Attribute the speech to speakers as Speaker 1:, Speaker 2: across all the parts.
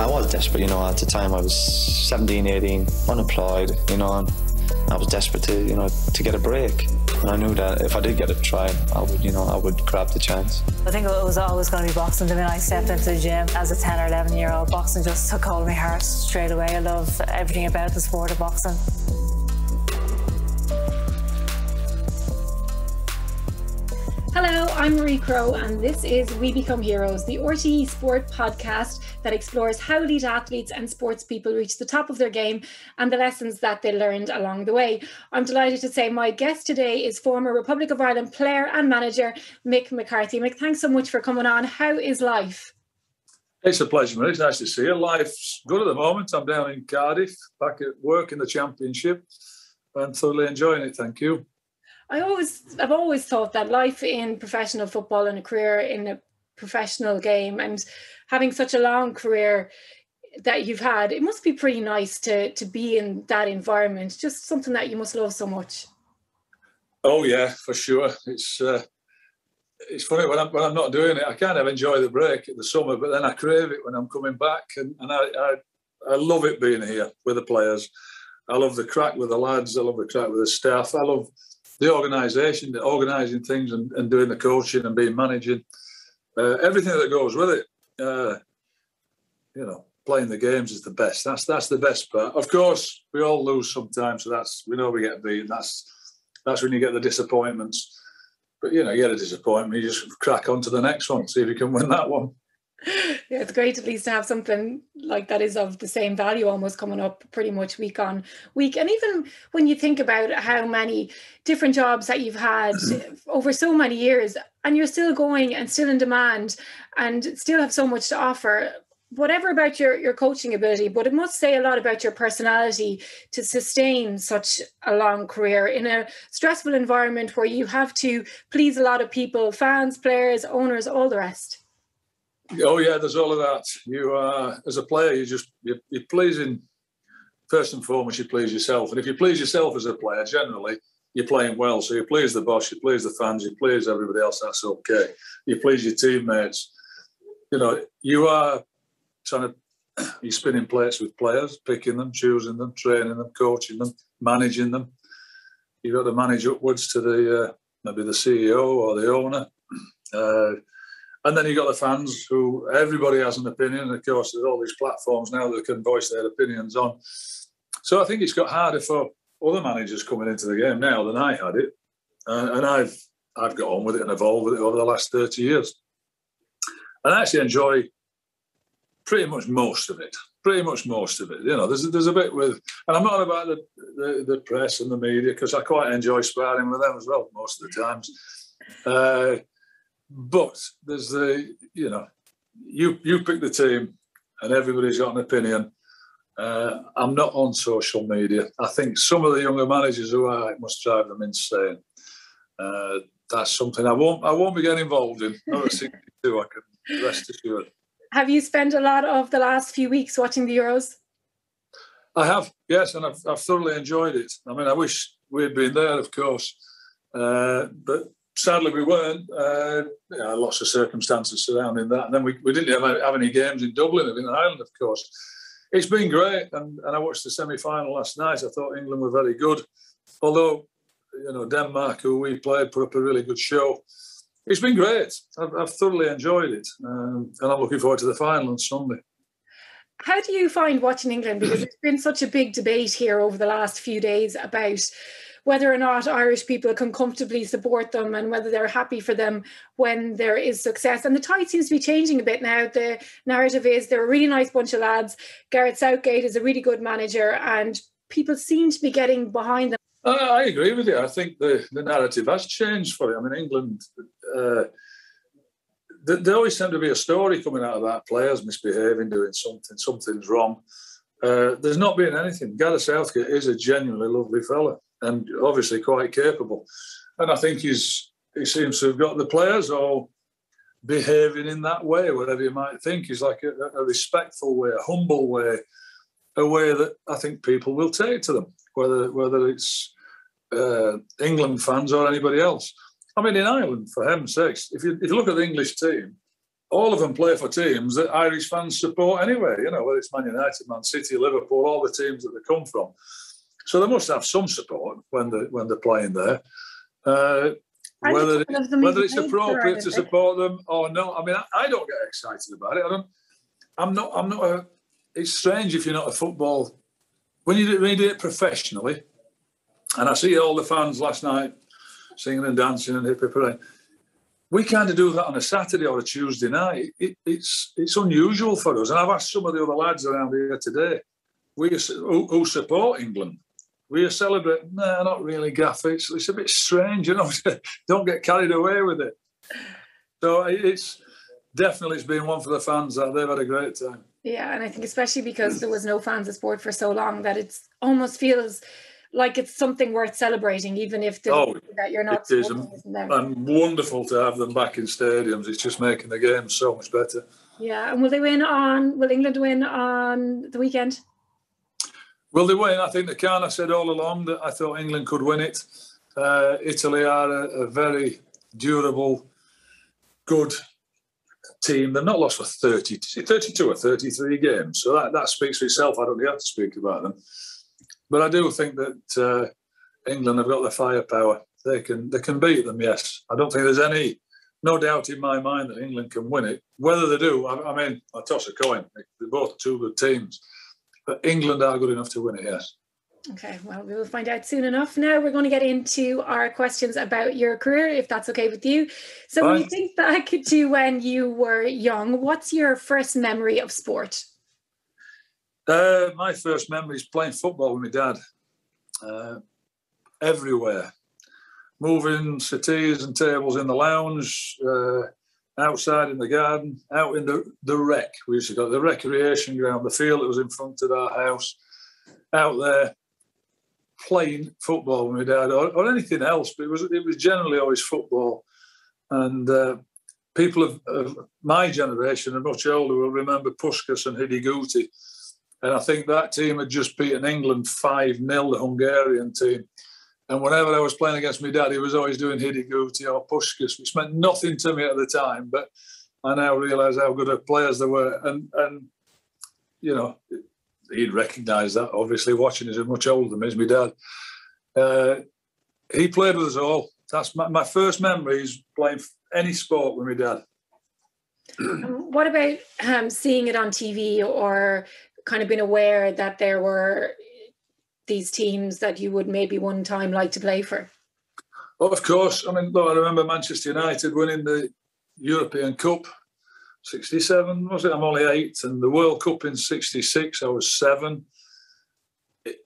Speaker 1: I was desperate, you know, at the time I was 17, 18, unemployed, you know, and I was desperate to, you know, to get a break. And I knew that if I did get a try, I would, you know, I would grab the chance.
Speaker 2: I think it was always going to be boxing. The minute I stepped into the gym as a 10 or 11-year-old, boxing just took hold of my heart straight away. I love everything about the sport of boxing.
Speaker 3: Hello, I'm Marie Crowe and this is We Become Heroes, the RTE sport podcast that explores how elite athletes and sports people reach the top of their game and the lessons that they learned along the way. I'm delighted to say my guest today is former Republic of Ireland player and manager, Mick McCarthy. Mick, thanks so much for coming on. How is life?
Speaker 4: It's a pleasure, Marie. It's nice to see you. Life's good at the moment. I'm down in Cardiff, back at work in the Championship, and thoroughly enjoying it, thank you.
Speaker 3: I've always thought that life in professional football and a career in a professional game and having such a long career that you've had, it must be pretty nice to be in that environment, just something that you must love so much.
Speaker 4: Oh yeah, for sure. It's funny when I'm not doing it, I kind of enjoy the break in the summer, but then I crave it when I'm coming back, and I love it being here with the players. I love the crack with the lads, I love the crack with the staff, I love the organisation, the organising things and doing the coaching and being managing, everything that goes with it. You know, playing the games is the best. That's the best part. Of course, we all lose sometimes, so we know we get beaten. That's when you get the disappointments. But you know, you get a disappointment, you just crack on to the next one, see if you can win that one.
Speaker 3: Yeah, it's great at least to have something like that is of the same value almost coming up pretty much week on week. And even when you think about how many different jobs that you've had over so many years, and you're still going and still in demand and still have so much to offer, whatever about your coaching ability, but it must say a lot about your personality to sustain such a long career in a stressful environment where you have to please a lot of people, fans, players, owners, all the rest.
Speaker 4: Oh yeah, there's all of that. You as a player, you're pleasing, first and foremost, you please yourself. And if you please yourself as a player, generally you're playing well. So you please the boss, you please the fans, you please everybody else, that's okay. You please your teammates. You know, you are you're spinning plates with players, picking them, choosing them, training them, coaching them, managing them. You've got to manage upwards to the maybe the CEO or the owner. And then you've got the fans, who everybody has an opinion. And of course, there's all these platforms now that can voice their opinions on. So I think it's got harder for other managers coming into the game now than I had it. And I've got on with it and evolved with it over the last 30 years. And I actually enjoy pretty much most of it. You know, there's a bit with, and I'm not about the press and the media, because I quite enjoy sparring with them as well most of the times. But there's you know, you pick the team and everybody's got an opinion. I'm not on social media. I think some of the younger managers who are, it must drive them insane. That's something I won't be getting involved in. Not a single do, I can rest assured.
Speaker 3: Have you spent a lot of the last few weeks watching the Euros?
Speaker 4: I have, yes, and I've thoroughly enjoyed it. I mean, I wish we'd been there, of course, but sadly we weren't. Lots of circumstances surrounding that, and then we didn't have any games in Dublin, in Ireland, of course. It's been great, and I watched the semi-final last night. I thought England were very good, although you know, Denmark, who we played, put up a really good show. It's been great. I've thoroughly enjoyed it, and I'm looking forward to the final on Sunday.
Speaker 3: How do you find watching England? Because it's been such a big debate here over the last few days about whether or not Irish people can comfortably support them and whether they're happy for them when there is success. And the tide seems to be changing a bit now. The narrative is they're a really nice bunch of lads. Gareth Southgate is a really good manager, and people seem to be getting behind them.
Speaker 4: I agree with you. I think the narrative has changed for it. I mean, England, there always seems to be a story coming out about players misbehaving, doing something's wrong. There's not been anything. Gareth Southgate is a genuinely lovely fella and obviously quite capable. And I think he seems to have got the players all behaving in that way, whatever you might think. He's like a respectful way, a humble way, a way that I think people will take to them, whether it's England fans or anybody else. I mean, in Ireland, for heaven's sakes, if you look at the English team, all of them play for teams that Irish fans support anyway, you know, whether it's Man United, Man City, Liverpool, all the teams that they come from. So they must have some support when they're playing there. Whether it's appropriate to support them or not, I mean, I don't get excited about it. I'm not. It's strange if you're not a football. When you do it professionally, and I see all the fans last night singing and dancing and hip-hip. We kind of do that on a Saturday or a Tuesday night. It's unusual for us. And I've asked some of the other lads around here today, who support England. We celebrate, no, not really, Gaff. It's a bit strange, you know. Don't get carried away with it. So it's been one for the fans. They've had a great time.
Speaker 3: Yeah, and I think especially because there was no fans of sport for so long that it almost feels like it's something worth celebrating, even if that you're not.
Speaker 4: It is, and wonderful to have them back in stadiums. It's just making the game so much better.
Speaker 3: Yeah, and will England win on the weekend?
Speaker 4: Will they win? I think they can. I said all along that I thought England could win it. Italy are a very durable, good team. They've not lost for 32 or 33 games. So that speaks for itself. I don't have to speak about them. But I do think that England have got the firepower. They can beat them, yes. I don't think there's no doubt in my mind that England can win it. Whether they do, I mean, I toss a coin. They're both two good teams. But England are good enough to win it, yes.
Speaker 3: Okay, well, we will find out soon enough. Now we're going to get into our questions about your career, if that's okay with you. So Fine. When you think back to when you were young, what's your first memory of sport?
Speaker 4: My first memory is playing football with my dad. Everywhere. Moving settees and tables in the lounge, outside in the garden, out in the rec. We used to go to the recreation ground, the field that was in front of our house, out there playing football with my dad or anything else, but it was generally always football. And people of my generation and much older will remember Puskas and Hidiguti. And I think that team had just beaten England 5-0, the Hungarian team. And whenever I was playing against my dad, he was always doing Hidiguti or Puskas, which meant nothing to me at the time. But I now realise how good of players they were. And you know, he'd recognise that, obviously, watching us. He's much older than me, is my dad. He played with us all. That's my first memory is playing any sport with my dad.
Speaker 3: What about seeing it on TV or kind of being aware that there were these teams that you would maybe one time like to play for?
Speaker 4: Oh, of course. I mean, I remember Manchester United winning the European Cup, 67, was it? I'm only 8. And the World Cup in 66, I was 7.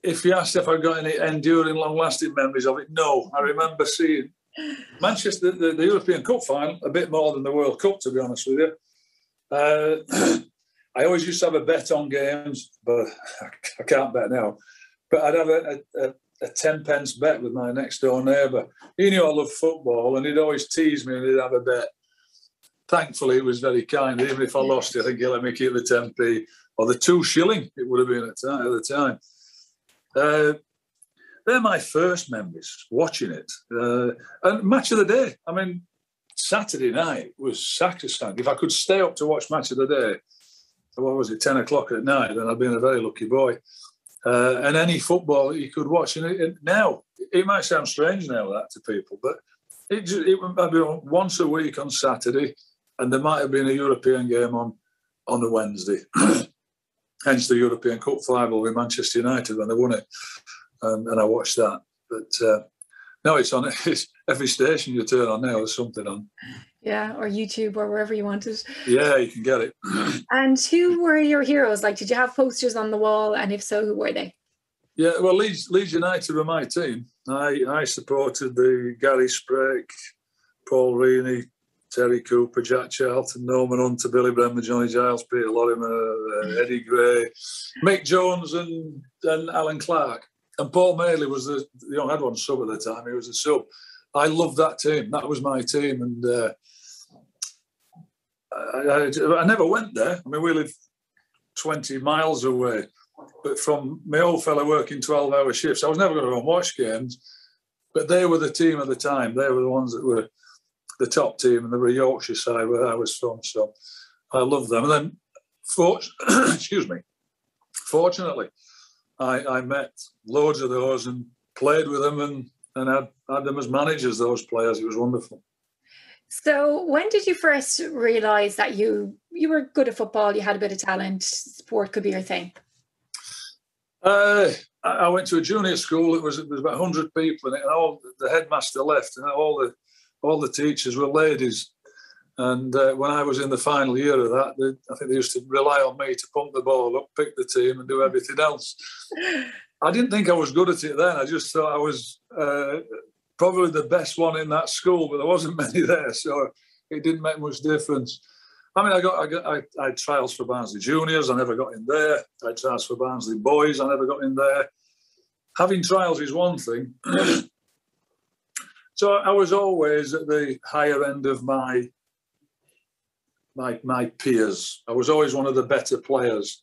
Speaker 4: If you asked if I got any enduring, long-lasting memories of it, no. I remember seeing Manchester, the European Cup final, a bit more than the World Cup, to be honest with you. I always used to have a bet on games, but I can't bet now. But I'd have a 10-pence bet with my next-door neighbour. He knew I loved football, and he'd always tease me and he'd have a bet. Thankfully, he was very kind. Even if I lost, I think he let me keep the 10p or the 2 shilling, it would have been at the time. They're my first memories, watching it. And match of the day. I mean, Saturday night was sacrosanct. If I could stay up to watch match of the day, what was it, 10 o'clock at night, then I'd been a very lucky boy. And any football that you could watch. And now, it might sound strange now, that to people, but it might be once a week on Saturday, and there might have been a European game on a Wednesday. Hence the European Cup final with Manchester United when they won it. And I watched that. But no, it's on. It's every station you turn on now, there's something on.
Speaker 3: Yeah, or YouTube or wherever you want it.
Speaker 4: Yeah, you can get it.
Speaker 3: And who were your heroes? Like, did you have posters on the wall? And if so, who were they? Yeah,
Speaker 4: well, Leeds United were my team. I supported the Gary Sprake, Paul Reaney, Terry Cooper, Jack Charlton, Norman Hunter, Billy Bremner, Johnny Giles, Peter Lorimer, Eddie Gray, Mick Jones and Alan Clark. And Paul Maley was the young had one sub at the time. He was a sub. I loved that team. That was my team. And I never went there. I mean, we live 20 miles away. But from my old fella working 12-hour shifts, I was never going to go and watch games. But they were the team at the time. They were the ones that were the top team, and they were a Yorkshire side where I was from. So I loved them. And then, fortunately, I met loads of those and played with them and had them as managers, those players. It was wonderful.
Speaker 3: So when did you first realise that you were good at football, you had a bit of talent, sport could be your thing?
Speaker 4: I went to a junior school. It was about 100 people in it, and all the headmaster left, and all the teachers were ladies. And when I was in the final year of that, I think they used to rely on me to pump the ball up, pick the team, and do everything else. I didn't think I was good at it then. I just thought I was probably the best one in that school, but there wasn't many there, so it didn't make much difference. I mean, I had trials for Barnsley Juniors. I never got in there. I had trials for Barnsley Boys. I never got in there. Having trials is one thing. So I was always at the higher end of my peers. I was always one of the better players.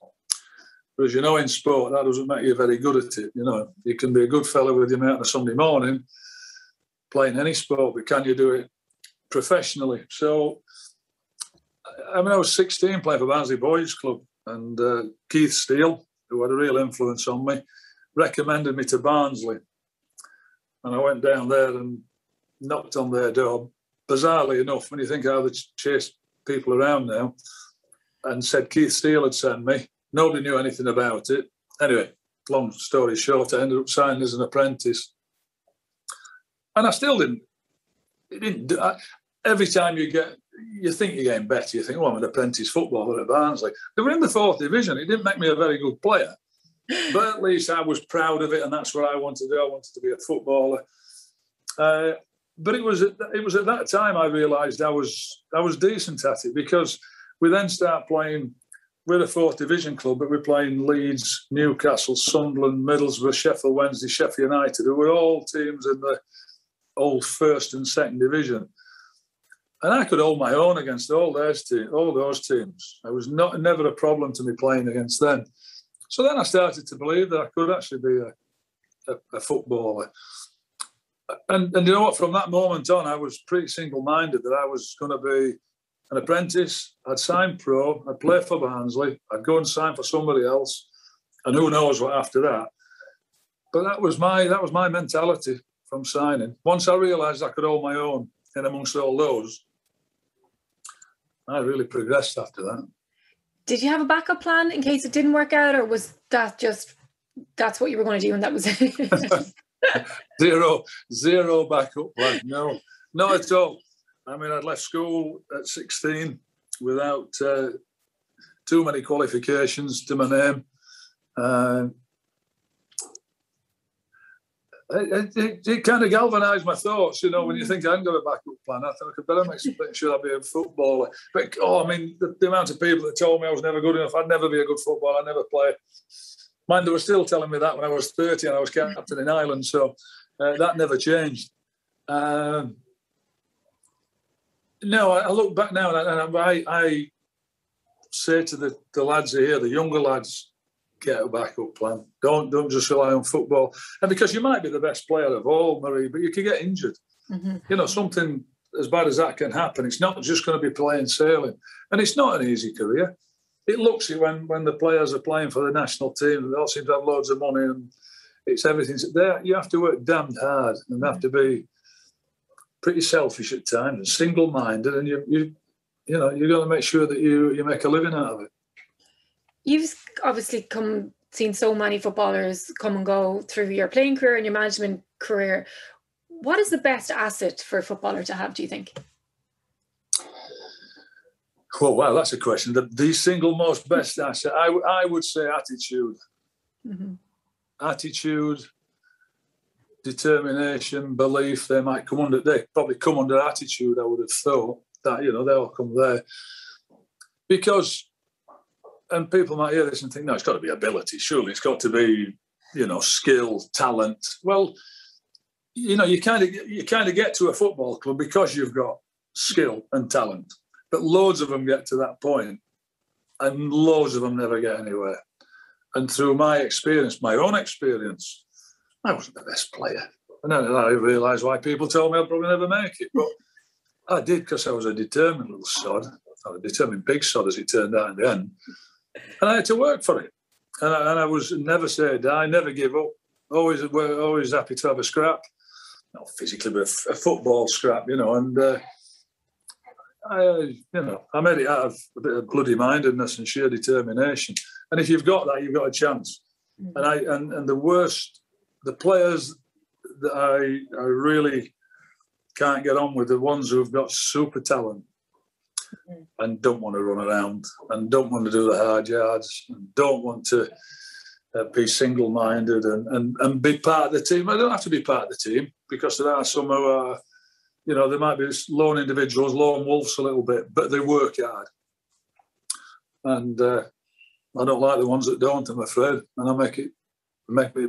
Speaker 4: But as you know, in sport, that doesn't make you very good at it. You know, you can be a good fellow with your mate on a Sunday morning, playing any sport, but can you do it professionally? So, I mean, I was 16 playing for Barnsley Boys Club, and Keith Steele, who had a real influence on me, recommended me to Barnsley. And I went down there and knocked on their door. Bizarrely enough, when you think how they chase people around now, and said Keith Steele had sent me. Nobody knew anything about it. Anyway, long story short, I ended up signing as an apprentice. And I still didn't. Every time you think you're getting better, you think, oh, I'm an apprentice footballer at Barnsley. They were in the 4th division. It didn't make me a very good player. But at least I was proud of it, and that's what I wanted to do. I wanted to be a footballer. But it was at that time I realised I was decent at it, because we then start playing. We're a 4th division club, but we're playing Leeds, Newcastle, Sunderland, Middlesbrough, Sheffield Wednesday, Sheffield United, who were all teams in the old 1st and 2nd division. And I could hold my own against all those teams. It was never a problem to me playing against them. So then I started to believe that I could actually be a footballer. And you know what? From that moment on, I was pretty single-minded that I was going to be an apprentice. I'd sign pro. I'd play for Barnsley. I'd go and sign for somebody else, and who knows what after that. But that was my mentality from signing. Once I realised I could hold my own in amongst all those, I really progressed after that.
Speaker 3: Did you have a backup plan in case it didn't work out, or was that that's what you were going to do and that was it? Zero backup plan. No, not at all. I mean, I'd left school at 16 without too many qualifications to my name. It kind of galvanised my thoughts, you know, when you think I hadn't got a backup plan. I thought I could better make sure I'd be a footballer. But, I mean, the amount of people that told me I was never good enough, I'd never be a good footballer, I'd never play. Mind, they were still telling me that when I was 30 and I was captain in Ireland, so that never changed. No, I look back now and I say to the lads here, the younger lads, get a backup plan. Don't just rely on football. And because you might be the best player of all, Marie, but you could get injured. Mm-hmm. You know, something as bad as that can happen. It's not just going to be plain sailing. And it's not an easy career. It looks it when the players are playing for the national team. They all seem to have loads of money and it's everything. There, you have to work damned hard and have to be pretty selfish at times and single-minded, and you've got to make sure that you make a living out of it. You've obviously seen so many footballers come and go through your playing career and your management career. What is the best asset for a footballer to have, do you think?
Speaker 4: Oh, wow, that's a question. The single most best asset, I would say attitude. Mm-hmm. Attitude, determination, belief. They probably come under attitude, I would have thought. That, they all come there. Because, and people might hear this and think, no, it's got to be ability. Surely it's got to be, skill, talent. Well, you kind of get to a football club because you've got skill and talent. But loads of them get to that point, and loads of them never get anywhere. And through my own experience, I wasn't the best player. And then I realised why people told me I'd probably never make it. But I did, because I was a determined little sod, a determined big sod as it turned out in the end. And I had to work for it. And I was never say die, never give up. Always happy to have a scrap. Not physically, but a football scrap, you know. And I made it out of a bit of bloody mindedness and sheer determination. And if you've got that, you've got a chance. And the players that I really can't get on with, the ones who've got super talent and don't want to run around and don't want to do the hard yards and don't want to be single-minded and be part of the team. I don't have to be part of the team, because there are some who are, you know, there might be lone individuals, lone wolves a little bit, but they work hard. And I don't like the ones that don't, I'm afraid. And I make it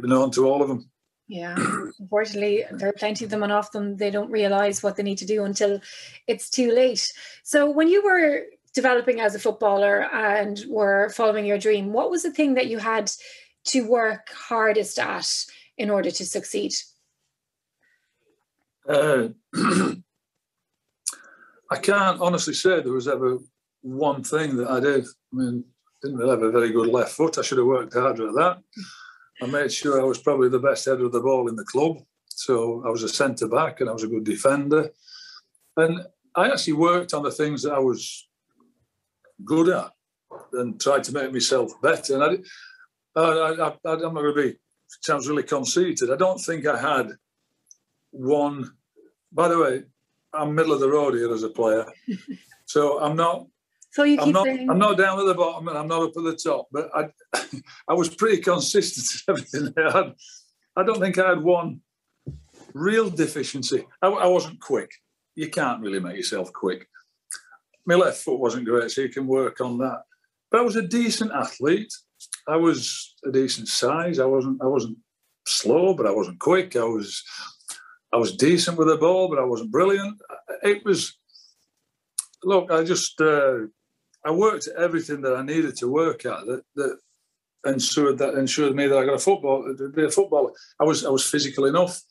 Speaker 4: known to all of them.
Speaker 3: Yeah, unfortunately, there are plenty of them, and often they don't realise what they need to do until it's too late. So when you were developing as a footballer and were following your dream, what was the thing that you had to work hardest at in order to succeed?
Speaker 4: I can't honestly say there was ever one thing that I did. I mean, didn't really have a very good left foot. I should have worked harder at that. I made sure I was probably the best header of the ball in the club. So I was a centre-back and I was a good defender. And I actually worked on the things that I was good at and tried to make myself better. And I'm not going to be, it sounds really conceited. I don't think I had one. By the way, I'm middle of the road here as a player. So I'm not.
Speaker 3: So you keep saying...
Speaker 4: I'm not down at the bottom and I'm not up at the top, but I was pretty consistent in everything I had. I don't think I had one real deficiency. I wasn't quick. You can't really make yourself quick. My left foot wasn't great, so you can work on that. But I was a decent athlete. I was a decent size. I wasn't slow, but I wasn't quick. I was decent with the ball, but I wasn't brilliant. It was... Look, I worked at everything that I needed to work at that ensured me that I got to be a footballer. I was physical enough.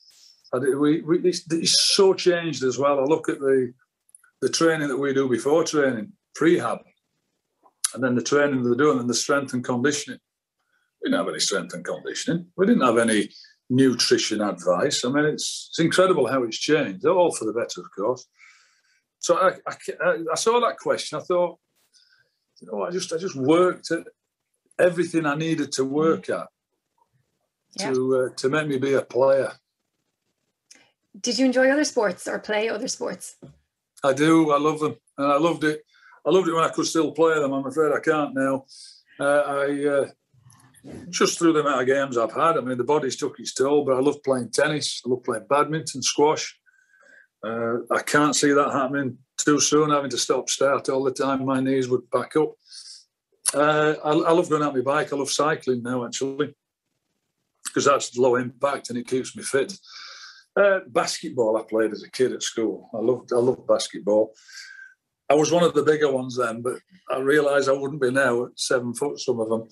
Speaker 4: It's so changed as well. I look at the training that we do before training, prehab, and then the training they're doing and the strength and conditioning. We didn't have any strength and conditioning. We didn't have any nutrition advice. I mean, it's incredible how it's changed. They're all for the better, of course. So I saw that question. I thought, you know, I just worked at everything I needed to work at to make me be a player.
Speaker 3: Did you enjoy other sports or play other sports?
Speaker 4: I do. I love them, and I loved it. I loved it when I could still play them. I'm afraid I can't now. I just through the amount of games I've had. I mean, the body's took its toll, but I love playing tennis. I love playing badminton, squash. I can't see that happening too soon, having to stop-start all the time. My knees would back up. I love going out my bike. I love cycling now, actually, because that's low impact and it keeps me fit. Basketball I played as a kid at school. I loved basketball. I was one of the bigger ones then, but I realised I wouldn't be now at 7 foot, some of them.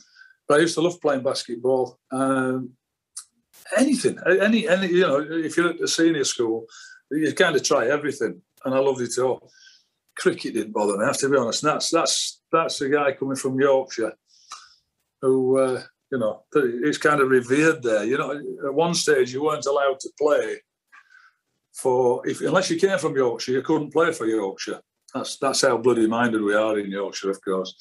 Speaker 4: But I used to love playing basketball. Anything, any, you know, if you're at a senior school, you kind of try everything, and I loved it all. Cricket didn't bother me, I have to be honest. And that's a guy coming from Yorkshire who, you know, it's kind of revered there. You know, at one stage you weren't allowed to play unless you came from Yorkshire, you couldn't play for Yorkshire. That's how bloody minded we are in Yorkshire, of course.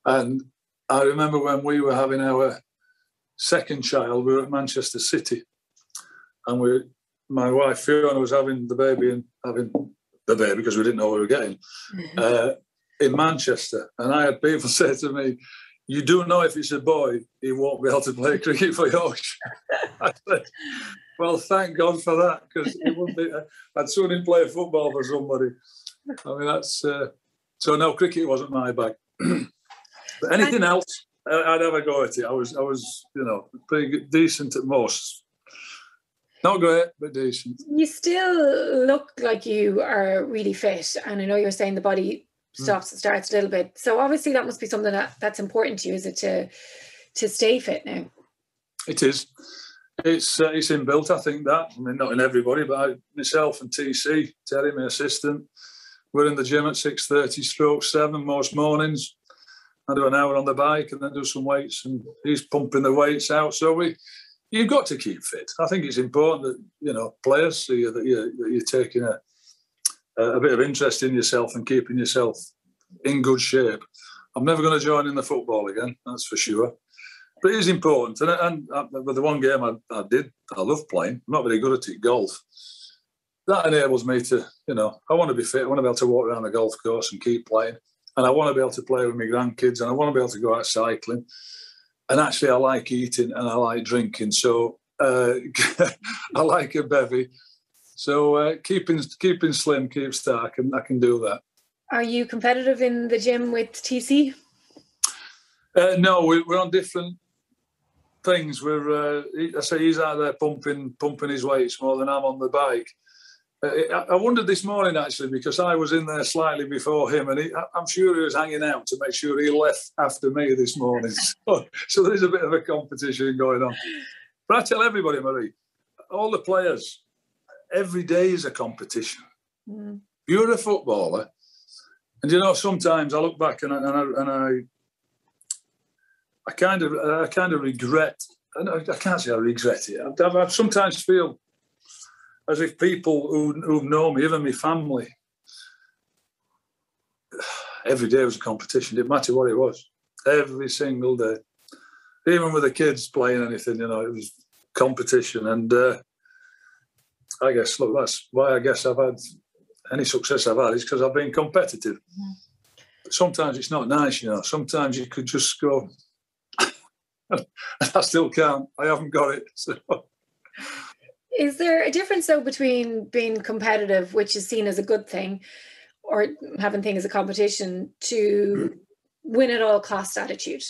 Speaker 4: And I remember when we were having our second child, we were at Manchester City, and my wife Fiona was having the baby because we didn't know what we were getting in Manchester. And I had people say to me, "You do know if it's a boy, he won't be able to play cricket for Yorkshire." I said, well, thank God for that, because it wouldn't be. I'd sooner him play football for somebody. I mean, that's so. No, cricket wasn't my bag. But anything else, I'd have a go at it. I was, you know, pretty good, decent at most. Not great, but decent.
Speaker 3: You still look like you are really fit, and I know you're saying the body stops and starts a little bit. So obviously that must be something that's important to you, is it, to stay fit now?
Speaker 4: It is. It's inbuilt, I think, that. I mean, not in everybody, but myself and TC, Terry, my assistant, we're in the gym at 6:30/7 most mornings. I do an hour on the bike and then do some weights, and he's pumping the weights out. So you've got to keep fit. I think it's important that, players see that you're taking a bit of interest in yourself and keeping yourself in good shape. I'm never going to join in the football again, that's for sure. But it is important. And the one game I love playing. I'm not very good at it, golf. That enables me to, I want to be fit. I want to be able to walk around the golf course and keep playing. And I want to be able to play with my grandkids, and I want to be able to go out cycling. And actually, I like eating and I like drinking. So I like a bevy. So keeping slim, keep stark, and I can do that.
Speaker 3: Are you competitive in the gym with TC?
Speaker 4: No, we're on different things. I say he's out there pumping his weights more than I'm on the bike. I wondered this morning, actually, because I was in there slightly before him, and I'm sure he was hanging out to make sure he left after me this morning. So there's a bit of a competition going on. But I tell everybody, Marie, all the players, every day is a competition. Mm. You're a footballer, and sometimes I look back and I kind of regret. I can't say I regret it. I sometimes feel as if people who know me, even my family, every day was a competition. It didn't matter what it was. Every single day. Even with the kids playing anything, it was competition. And I guess, look, that's why I guess I've had any success I've had is because I've been competitive. Mm-hmm. But sometimes it's not nice, Sometimes you could just go, I still can't. I haven't got it. So.
Speaker 3: Is there a difference, though, between being competitive, which is seen as a good thing, or having things as a competition, to win at all cost attitude?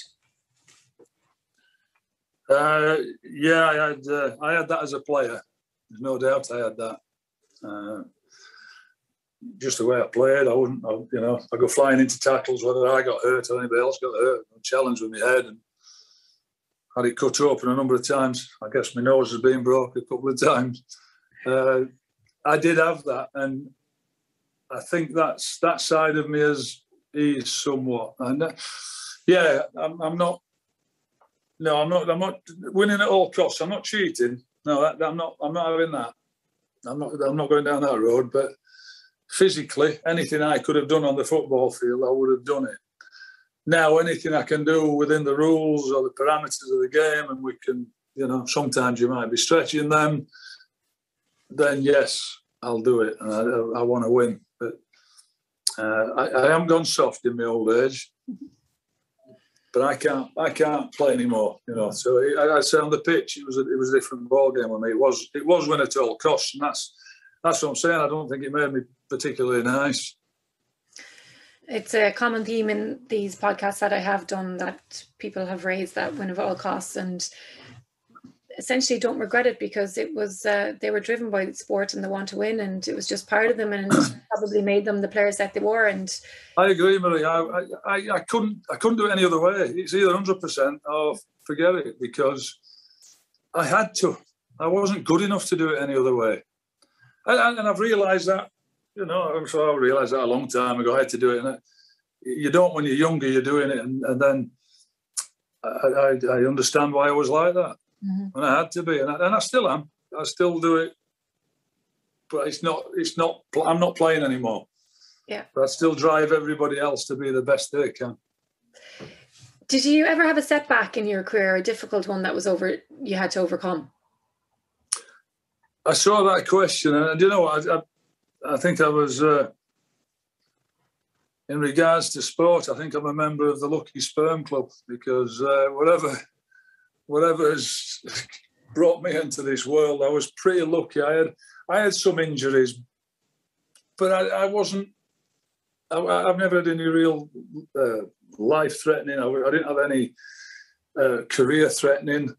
Speaker 4: Yeah, I had that as a player. There's no doubt I had that. Just the way I played, I go flying into tackles, whether I got hurt or anybody else got hurt. I challenged with my head and had it cut open a number of times. I guess my nose has been broke a couple of times. I did have that, and I think that side of me is somewhat. And I'm not winning at all costs. I'm not cheating. No, I'm not having that. I'm not going down that road. But physically, anything I could have done on the football field, I would have done it. Now, anything I can do within the rules or the parameters of the game, and we can, sometimes you might be stretching them, then yes, I'll do it. And I want to win. But I haven't gone soft in my old age, but I can't play anymore, So I say on the pitch, it was a different ball game with me. It was win at all costs, and that's what I'm saying. I don't think it made me particularly nice.
Speaker 3: It's a common theme in these podcasts that I have done, that people have raised that win at all costs and essentially don't regret it, because it was they were driven by the sport and they want to win, and it was just part of them, and probably made them the players that they were. And I
Speaker 4: agree, Marie. I couldn't do it any other way. It's either 100% or forget it, because I had to. I wasn't good enough to do it any other way, and I've realised that. I'm sure I realised that a long time ago. I had to do it. And you don't when you're younger, you're doing it. And then I understand why I was like that. Mm-hmm. And I had to be. And I still am. I still do it. But I'm not playing anymore.
Speaker 3: Yeah.
Speaker 4: But I still drive everybody else to be the best they can.
Speaker 3: Did you ever have a setback in your career, a difficult one that you had to overcome?
Speaker 4: I saw that question. And I think I was, in regards to sport, I think I'm a member of the Lucky Sperm Club, because whatever has brought me into this world, I was pretty lucky. I had some injuries, but I wasn't. I've never had any real life-threatening. I didn't have any career-threatening.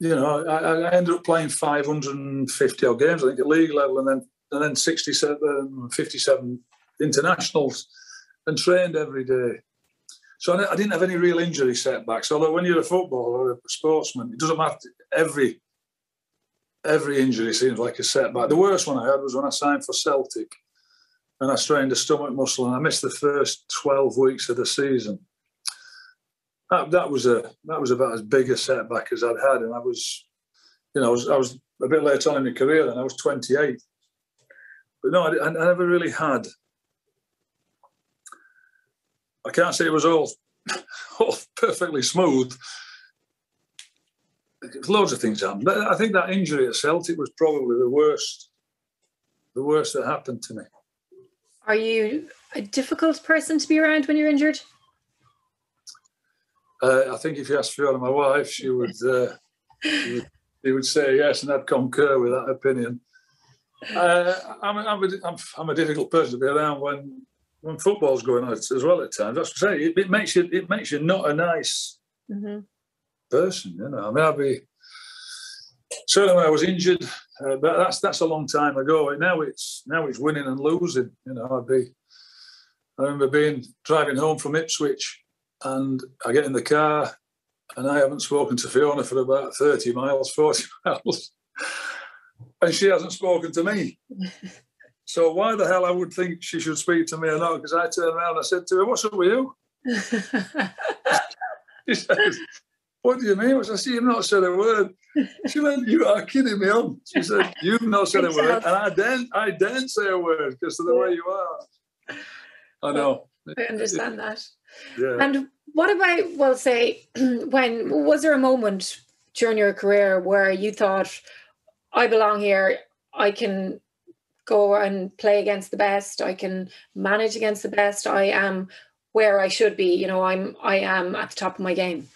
Speaker 4: I ended up playing 550 odd games, I think, at league level, and then 67, 57 internationals, and trained every day. So I didn't have any real injury setbacks. Although when you're a footballer or a sportsman, it doesn't matter. Every injury seems like a setback. The worst one I had was when I signed for Celtic, and I strained a stomach muscle, and I missed the first 12 weeks of the season. That was about as big a setback as I'd had, and I was a bit late on in my career then. I was 28, but no, I never really had. I can't say it was all perfectly smooth. Loads of things happened. But I think that injury at Celtic was probably the worst that happened to me.
Speaker 3: Are you a difficult person to be around when you're injured?
Speaker 4: I think if you asked Fiona, my wife, she would say yes, and I'd concur with that opinion. I'm a difficult person to be around when football's going on as well at times. That's what I say. It makes you not a nice person, you know. I mean, certainly when I was injured, but that's a long time ago. Now it's winning and losing. You know, I remember driving home from Ipswich, and I get in the car, and I haven't spoken to Fiona for about 40 miles, and she hasn't spoken to me. So why the hell I would think she should speak to me or not? Because I turned around and I said to her, "What's up with you?" She says, "What do you mean?" I said, "You've not said a word." She went, "You are kidding me on." She said, "You've not said a word." And I daren't say a word because of the way you are. I know.
Speaker 3: I understand that.
Speaker 4: Yeah.
Speaker 3: And what about, well, say, was there a moment during your career where you thought, I belong here, I can go and play against the best, I can manage against the best, I am where I should be, you know, I am at the top of my game?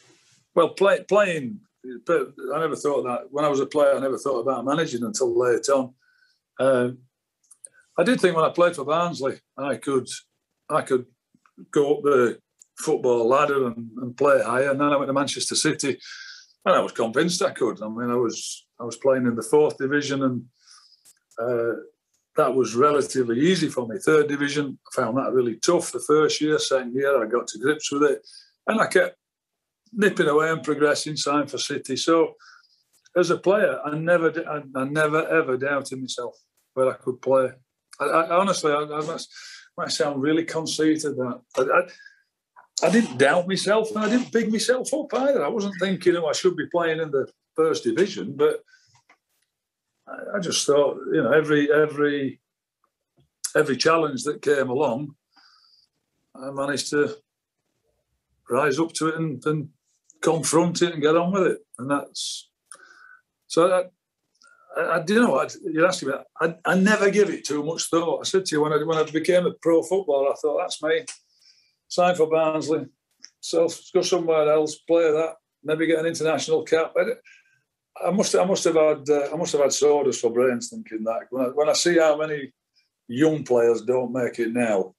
Speaker 4: Well, playing, but I never thought that. When I was a player, I never thought about managing until late on. I did think when I played for Barnsley, I could go up the football ladder and play higher. And then I went to Manchester City, and I was convinced I could. I mean, I was playing in the 4th division, and that was relatively easy for me. 3rd division, I found that really tough the first year. 2nd year, I got to grips with it, and I kept nipping away and progressing, signed for City. So as a player, I never ever doubted myself where I could play. I honestly, I might sound really conceited, that I didn't doubt myself, and I didn't big myself up either. I wasn't thinking, I should be playing in the 1st division, but I just thought, you know, every challenge that came along, I managed to rise up to it and confront it and get on with it. And that's so. I do know what you're asking me. I never give it too much thought. I said to you when I became a pro footballer, I thought, that's me. Sign for Barnsley, so go somewhere else, play that, maybe get an international cap. I must have had sawdust for brains thinking that. When I see how many young players don't make it now,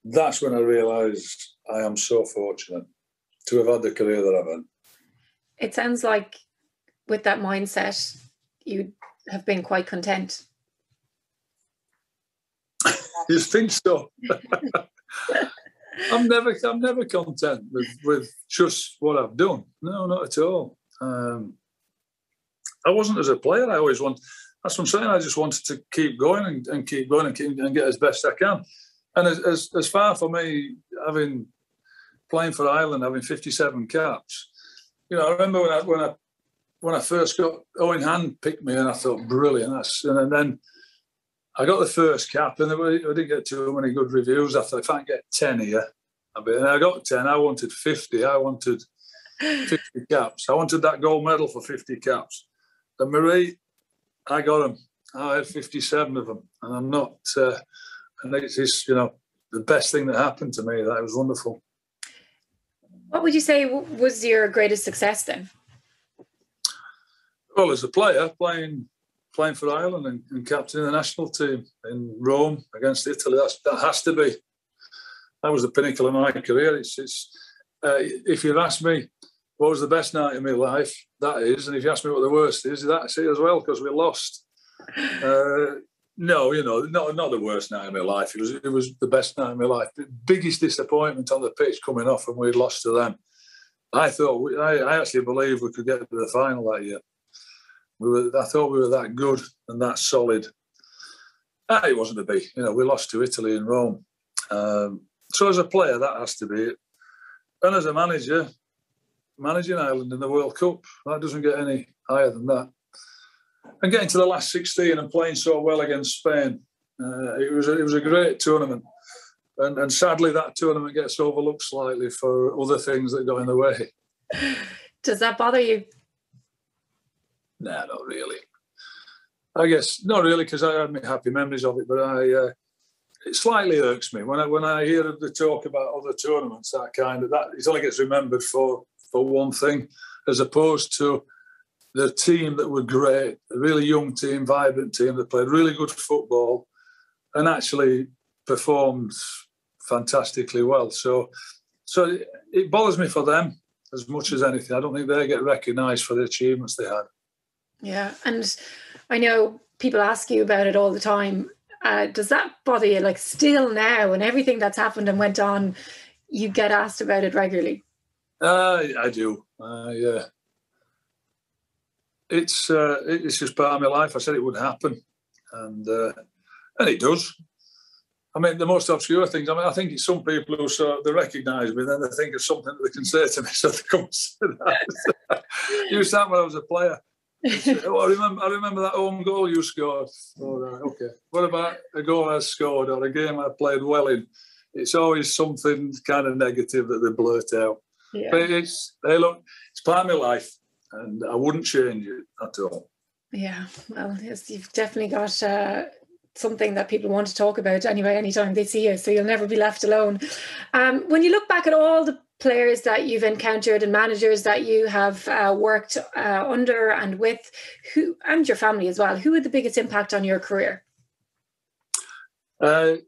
Speaker 4: that's when I realise I am so fortunate to have had the career that I've had.
Speaker 3: It sounds like with that mindset, you have been quite content.
Speaker 4: You think so? I'm never content with just what I've done. No, not at all. I wasn't as a player. I always want. That's what I'm saying. I just wanted to keep going and keep going and get as best I can. And as far for me, playing for Ireland, having 57 caps. You know, I remember when I first got Owen Hand picked me, and I thought, brilliant. And then I got the first cap, and I didn't get too many good reviews. I thought, if I can get 10 here, and I got 10. I wanted 50. I wanted 50 caps. I wanted that gold medal for 50 caps. And Marie, I got them. I had 57 of them, and I'm not. And it's the best thing that happened to me. That was wonderful.
Speaker 3: What would you say was your greatest success then?
Speaker 4: Well, as a player, playing for Ireland and captaining the national team in Rome against Italy, that has to be. That was the pinnacle of my career. If you've asked me what was the best night of my life, that is. And if you ask me what the worst is, that's it as well, because we lost. No, not the worst night of my life. It was the best night of my life. The biggest disappointment on the pitch coming off when we'd lost to them. I actually believe we could get to the final that year. I thought we were that good and that solid. It wasn't to be. We lost to Italy in Rome. So as a player, that has to be it. And as a manager, managing Ireland in the World Cup, that doesn't get any higher than that. And getting to the last 16 and playing so well against Spain, it was a great tournament. And sadly, that tournament gets overlooked slightly for other things that got in the way.
Speaker 3: Does that bother you?
Speaker 4: Nah, not really. I guess not really, because I had my happy memories of it. But it slightly irks me when I hear the talk about other tournaments. That it only gets remembered for one thing, as opposed to the team that were great, a really young team, vibrant team that played really good football and actually performed fantastically well. So it bothers me for them as much as anything. I don't think they get recognised for the achievements they had.
Speaker 3: Yeah, and I know people ask you about it all the time. Does that bother you? Like, still now, and everything that's happened and went on, you get asked about it regularly?
Speaker 4: I do. Yeah. It's just part of my life. I said it would happen, and it does. I mean, the most obscure things. I mean, I think it's some people who they recognise me, then they think of something that they can say to me, so they come and say that. You said when I was a player. I remember that own goal you scored. All right, okay. What about a goal I scored or a game I played well in? It's always something kind of negative that they blurt out.
Speaker 3: Yeah.
Speaker 4: But it's part of my life, and I wouldn't change it at all.
Speaker 3: Yeah, well, yes, you've definitely got something that people want to talk about anyway, anytime they see you, so you'll never be left alone. When you look back at all the players that you've encountered and managers that you have worked under and with, and your family as well, who had the biggest impact on your career?
Speaker 4: I'd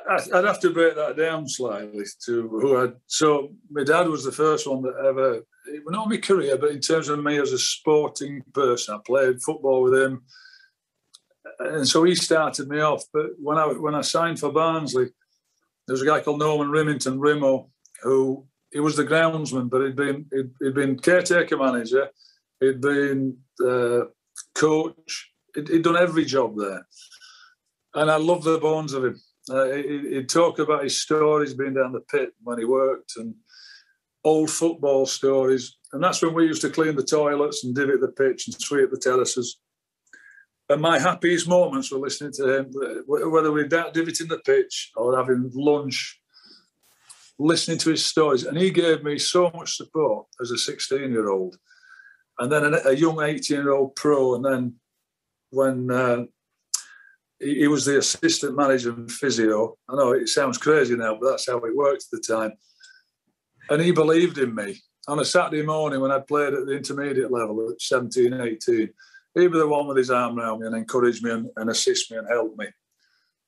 Speaker 4: have to break that down slightly to who I'd. So my dad was the first one that ever, not my career, but in terms of me as a sporting person, I played football with him. And so he started me off. But when I signed for Barnsley, there was a guy called Norman Rimington, Rimo, who he was the groundsman, but he'd been caretaker manager, he'd been coach, he'd done every job there. And I loved the bones of him. He'd talk about his stories being down the pit when he worked and old football stories. And that's when we used to clean the toilets and divot the pitch and sweep the terraces. And my happiest moments were listening to him, whether we were divoting the pitch or having lunch, listening to his stories. And he gave me so much support as a 16-year-old. And then a young 18-year-old pro. And then when he was the assistant manager and physio, I know it sounds crazy now, but that's how it worked at the time. And he believed in me. On a Saturday morning when I played at the intermediate level at 17, 18, he'd be the one with his arm around me and encourage me and assist me and help me.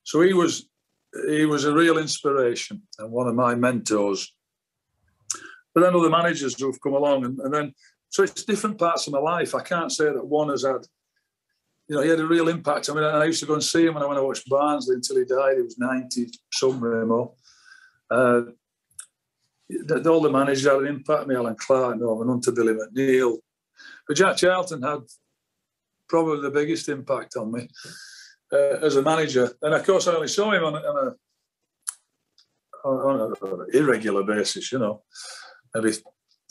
Speaker 4: So he was a real inspiration and one of my mentors. But then other managers who've come along and then, so it's different parts of my life. I can't say that one has had, he had a real impact. I mean, I used to go and see him when I watched Barnsley until he died. He was 90-something or more. All the managers had an impact on me, Alan Clark, Norman Hunter, Billy McNeil. But Jack Charlton had probably the biggest impact on me as a manager. And of course, I only saw him on an irregular basis, maybe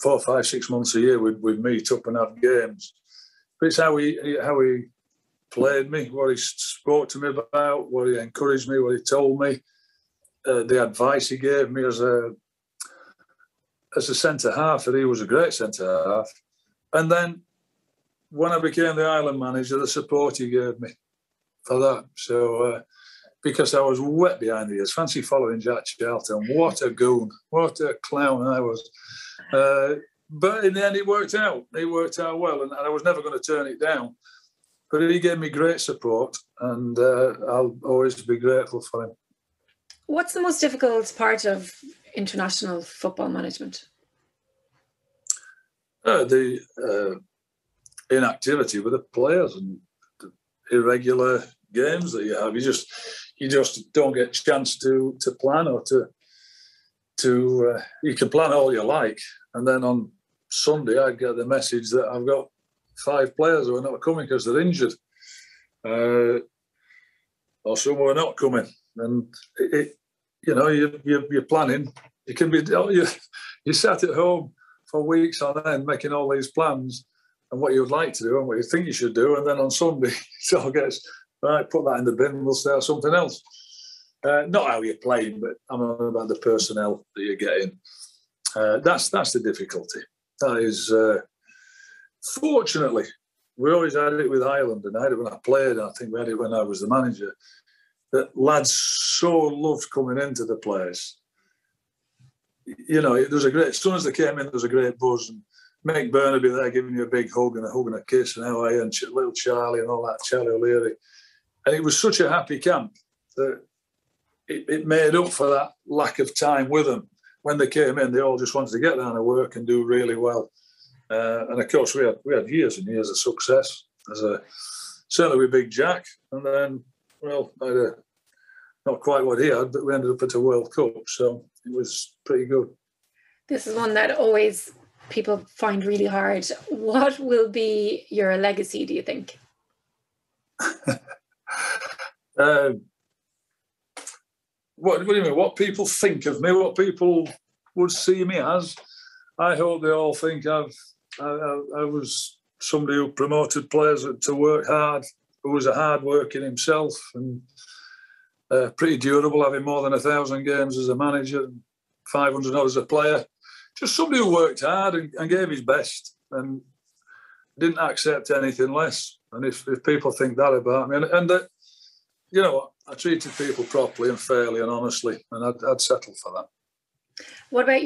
Speaker 4: 4, 5, 6 months a year we'd meet up and have games. But it's how he played me, what he spoke to me about, what he encouraged me, what he told me, the advice he gave me as a centre-half, that he was a great centre-half. And then when I became the Ireland manager, the support he gave me for that. So, because I was wet behind the ears, fancy following Jack Charlton. What a goon, what a clown I was. But in the end, it worked out. It worked out well, and I was never going to turn it down. But he gave me great support, and I'll always be grateful for him.
Speaker 3: What's the most difficult part of international football management?
Speaker 4: The inactivity with the players and the irregular games that you have. You just don't get a chance to plan or to you can plan all you like, and then on Sunday I'd get the message that I've got 5 players who are not coming because they're injured. or some who are not coming. And you're planning. You can be you sat at home for weeks on end making all these plans and what you would like to do and what you think you should do, and then on Sunday it all gets right. Put that in the bin. We'll start something else. Not how you're playing, but I'm on about the personnel that you're getting. That's the difficulty. That is, fortunately, we always had it with Ireland, and I had it when I played. I think we had it when I was the manager. That lads so loved coming into the place. There was a great. As soon as they came in, there was a great buzz. And Mick Burnaby there giving you a big hug and a kiss, and how are you, and little Charlie and all that, Charlie O'Leary. And it was such a happy camp that it made up for that lack of time with them. When they came in, they all just wanted to get down to work and do really well. And of course, we had years and years of success. Certainly with Big Jack, and then not quite what he had, but we ended up at a World Cup, so it was pretty good.
Speaker 3: This is one that always people find really hard. What will be your legacy, do you think? What do you mean? What people think of me? What people would see me as? I hope they all think I was somebody who promoted players to work hard, who was a hard working himself, and pretty durable, having more than 1,000 games as a manager, and 500 odd as a player. Just somebody who worked hard and gave his best and didn't accept anything less. And if people think that about me, and that, you know what, I treated people properly and fairly and honestly, and I'd settle for that. What about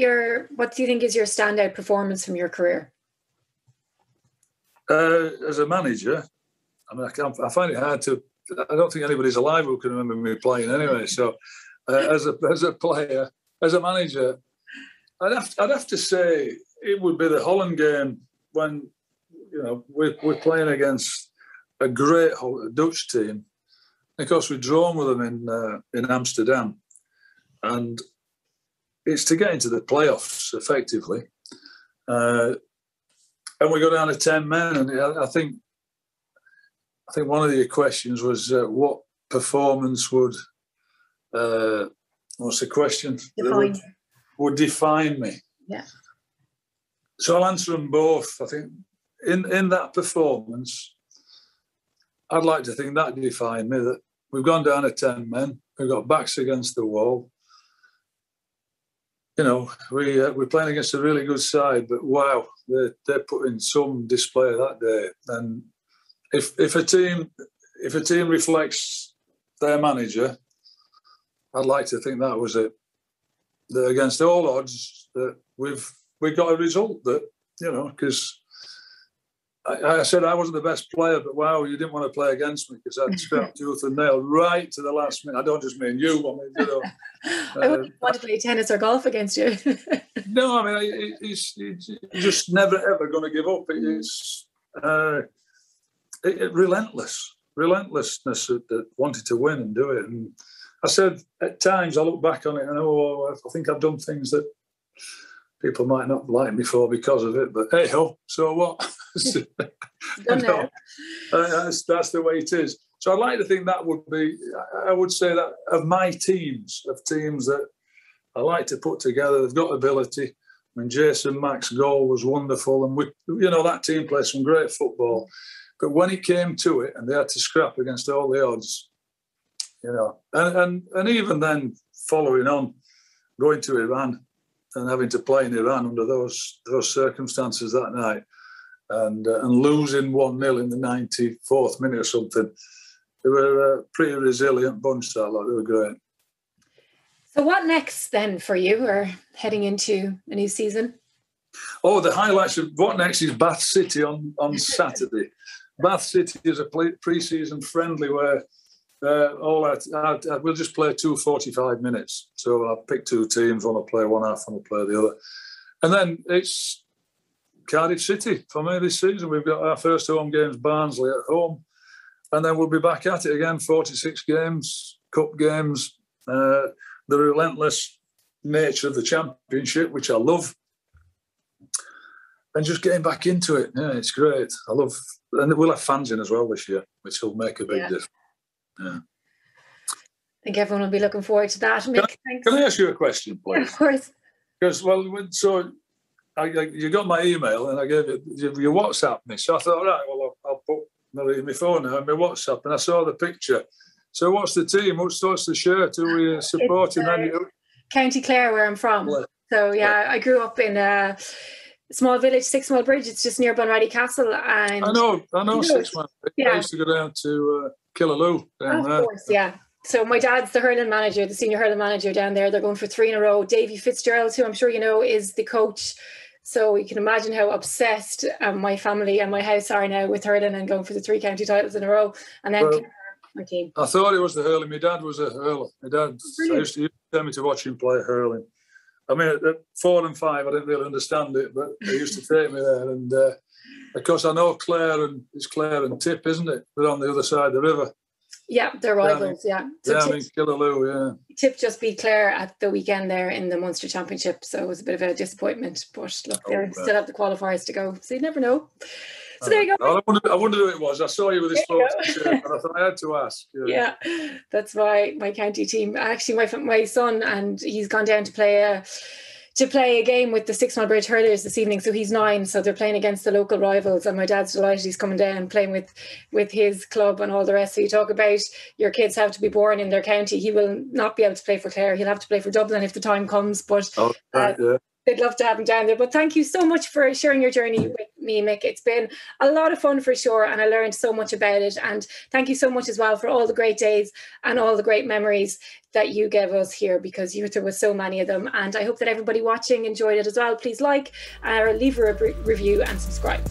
Speaker 3: what do you think is your standout performance from your career?
Speaker 4: As a manager, I mean, I find it hard to. I don't think anybody's alive who can remember me playing anyway. So, as a player, as a manager, I'd have to say it would be the Holland game when we're playing against a great Dutch team. Of course, we'd drawn with them in Amsterdam, and it's to get into the playoffs effectively. And we go down to 10 men, and I think one of the questions was what performance would what's the question? Would define me.
Speaker 3: Yeah.
Speaker 4: So I'll answer them both. I think in that performance, I'd like to think that defined me, that we've gone down to 10 men, we've got backs against the wall. We're playing against a really good side, but wow, they're putting some display that day. And if a team reflects their manager, I'd like to think that was it. That against all odds, that we got a result that, because I said I wasn't the best player, but wow, you didn't want to play against me because I'd scrapped tooth and nail right to the last minute. I don't just mean you. I mean,
Speaker 3: I wouldn't want to play tennis or golf against you.
Speaker 4: No, I mean, he's just never ever going to give up. It's relentlessness that wanted to win and do it. And I said at times I look back on it and I think I've done things that people might not like me for because of it, but hey ho, so what? That's the way it is. So I'd like to think that would be, I would say that of my teams that I like to put together, they've got ability. I mean, Jason Mack's goal was wonderful, and that team played some great football. But when it came to it and they had to scrap against all the odds, and even then following on, going to Iran and having to play in Iran under those circumstances that night, and losing 1-0 in the 94th minute or something. They were a pretty resilient bunch, that lot. They were great.
Speaker 3: So what next then for you? We're heading into a new season.
Speaker 4: Oh, the highlights of what next is Bath City on Saturday. Bath City is a pre-season friendly where we'll just play 2 45 minutes. So I'll pick 2 teams, one will play one half, one will play the other. And then it's Cardiff City for me this season. We've got our first home games, Barnsley at home. And then we'll be back at it again, 46 games, cup games, the relentless nature of the championship, which I love. And just getting back into it. Yeah, it's great. I love, and we'll have fans in as well this year, which will make a big difference. Yeah.
Speaker 3: think everyone will be looking forward to that. Mick, thanks.
Speaker 4: Can I ask you a question, please?
Speaker 3: Yeah, of course.
Speaker 4: Because, well, so you got my email and I gave it, your WhatsApp me. So I thought, right, well, I'll put my phone now on my WhatsApp, and I saw the picture. So what's the team? What's the shirt? Who are you supporting?
Speaker 3: County Clare, where I'm from. So, yeah, I grew up in a small village, 6 Mile Bridge. It's just near Bunratty Castle. And
Speaker 4: I know 6 Mile Bridge. Yeah. I used to go down to Killaloo.
Speaker 3: Of course, yeah. So my dad's the hurling manager, the senior hurling manager down there. They're going for 3 in a row. Davy Fitzgerald, who I'm sure you know, is the coach. So you can imagine how obsessed my family and my house are now with hurling and going for the 3 county titles in a row. And then my team.
Speaker 4: I thought it was the hurling. My dad was a hurler. My dad used to tell me to watch him play hurling. I mean, at 4 and 5, I didn't really understand it, but they used to take me there. And of course, I know Clare and Tip, isn't it? They're on the other side of the river.
Speaker 3: Yeah, they're rivals, yeah. So
Speaker 4: down in Killaloo, yeah.
Speaker 3: Tip just beat Clare at the weekend there in the Munster Championship, so it was a bit of a disappointment. But look, they still have the qualifiers to go, so you never know. So there you go.
Speaker 4: I wondered who it was. I saw you with this sports shirt, and I thought I had to ask.
Speaker 3: Yeah, that's my county team. Actually, my son, and he's gone down to play a game with the 6 Mile Bridge hurlers this evening. So he's 9, so they're playing against the local rivals, and my dad's delighted he's coming down and playing with his club and all the rest. So you talk about your kids have to be born in their county. He will not be able to play for Clare. He'll have to play for Dublin if the time comes. But they'd love to have him down there. But thank you so much for sharing your journey with me, Mick. It's been a lot of fun for sure, and I learned so much about it. And thank you so much as well for all the great days and all the great memories that you gave us here, because there was so many of them. And I hope that everybody watching enjoyed it as well. Please like or leave a review and subscribe.